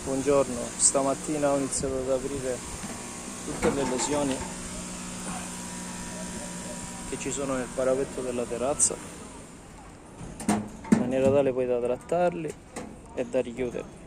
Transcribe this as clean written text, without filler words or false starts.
Buongiorno, stamattina ho iniziato ad aprire tutte le lesioni che ci sono nel parapetto della terrazza in maniera tale poi da trattarli e da richiudere.